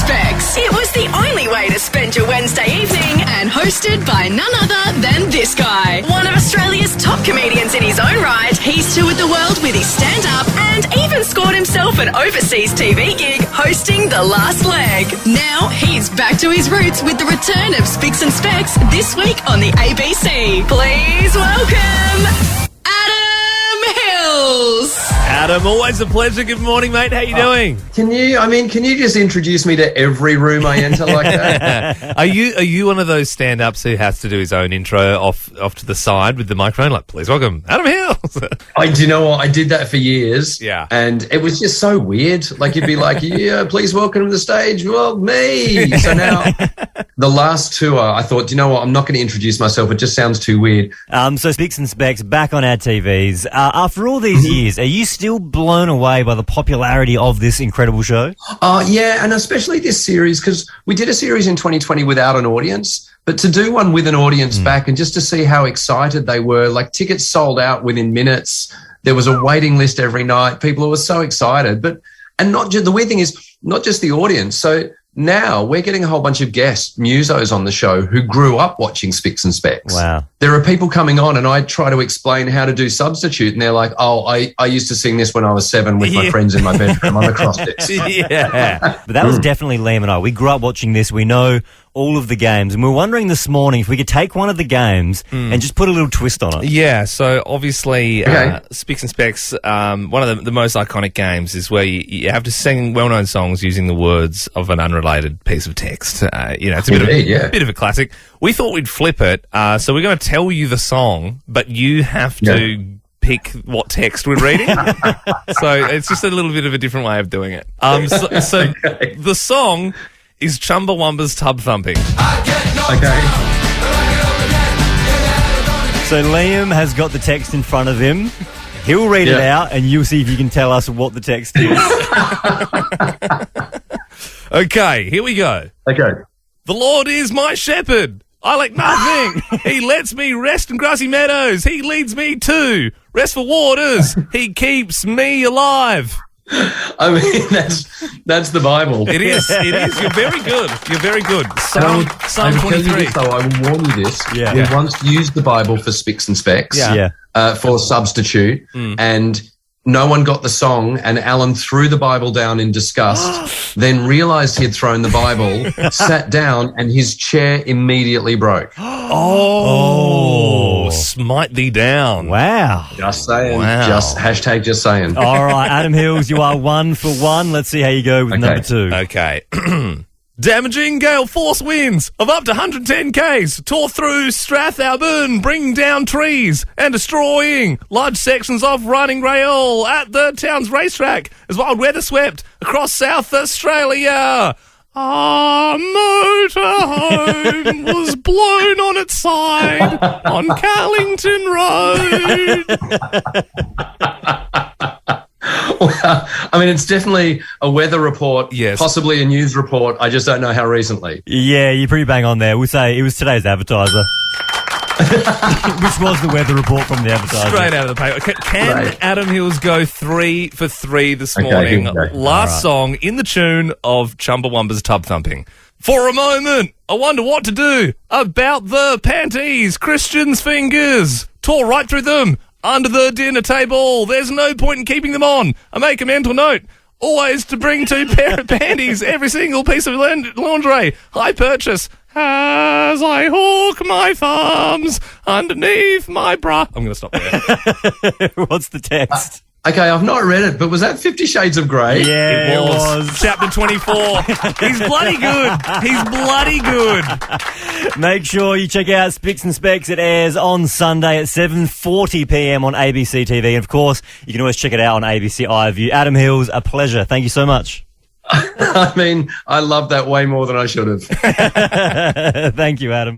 Specks. It was the only way to spend your Wednesday evening and hosted by none other than this guy. One of Australia's top comedians in his own right. He's toured the world with his stand-up and even scored himself an overseas TV gig hosting The Last Leg. Now he's back to his roots with the return of Spicks and Specks this week on the ABC. Please welcome Adam Hills. Adam, always a pleasure. Good morning, mate. How you doing? Can you just introduce me to every room I enter like that? Are you one of those stand-ups who has to do his own intro off to the side with the microphone? Like, please welcome Adam Hills. Do you know what? I did that for years. Yeah. And it was just so weird. Like, you'd be like, yeah, please welcome to the stage. Well, me. So now, the last tour, I thought, do you know what? I'm not going to introduce myself. It just sounds too weird. So Spicks and Specks back on our TVs. After all these years, are you still blown away by the popularity of this incredible show? Yeah, and especially this series, because we did a series in 2020 without an audience, but to do one with an audience back and just to see how excited they were, like tickets sold out within minutes. There was a waiting list every night. People were so excited. And not just, the weird thing is, not just the audience. So now we're getting a whole bunch of guests, musos on the show who grew up watching Spicks and Specks. Wow. There are people coming on and I try to explain how to do substitute and they're like, oh, I used to sing this when I was 7 with my friends in my bedroom on a cross disc. Yeah. But that was definitely Liam and I. We grew up watching this. We know all of the games. And we were wondering this morning if we could take one of the games and just put a little twist on it. Yeah, so obviously Spicks and Specks, one of the most iconic games is where you have to sing well-known songs using the words of an unrelated piece of text. It's a bit of a classic. We thought we'd flip it, so we're going to tell you the song, but you have to pick what text we're reading. So it's just a little bit of a different way of doing it. The song is Chumbawamba's Tub Thumping. Okay. So Liam has got the text in front of him. He'll read it out and you'll see if you can tell us what the text is. Okay, here we go. Okay. The Lord is my shepherd. I lack nothing. He lets me rest in grassy meadows. He leads me to restful waters. He keeps me alive. I mean, that's the Bible. It is. You're very good. Psalm I will tell you 23. this, though, I will warn you this. Yeah. We once used the Bible for Spicks and Specks for substitute, and no one got the song, and Alan threw the Bible down in disgust, then realised he had thrown the Bible, sat down, and his chair immediately broke. Oh, smite thee down. Wow. Just saying. Wow. Just saying. All right, Adam Hills, you are 1 for 1. Let's see how you go with number 2. Okay. Damaging gale force winds of up to 110 k's tore through Strathalbyn, bringing down trees and destroying large sections of running rail at the town's racetrack as wild weather swept across South Australia. Our motorhome was blown on its side on Carlington Road. I mean, it's definitely a weather report, yes, possibly a news report. I just don't know how recently. Yeah, you're pretty bang on there. We'll say it was today's advertiser. Which was the weather report from the advertiser. Straight out of the paper. Can Adam Hills go 3 for 3 this Okay, morning? here we go. Last song in the tune of Chumbawamba's Tub Thumping. For a moment, I wonder what to do about the panties. Christian's fingers tore right through them. Under the dinner table, there's no point in keeping them on. I make a mental note, always to bring 2 pair of panties, every single piece of lingerie I purchase, as I hook my thumbs underneath my bra. I'm going to stop there. What's the text? Okay, I've not read it, but was that 50 Shades of Grey? Yeah, it was. Chapter 24. He's bloody good. Make sure you check out Spicks and Specks. It airs on Sunday at 7:40 p.m. on ABC TV. And, of course, you can always check it out on ABC iView. Adam Hills, a pleasure. Thank you so much. I mean, I love that way more than I should have. Thank you, Adam.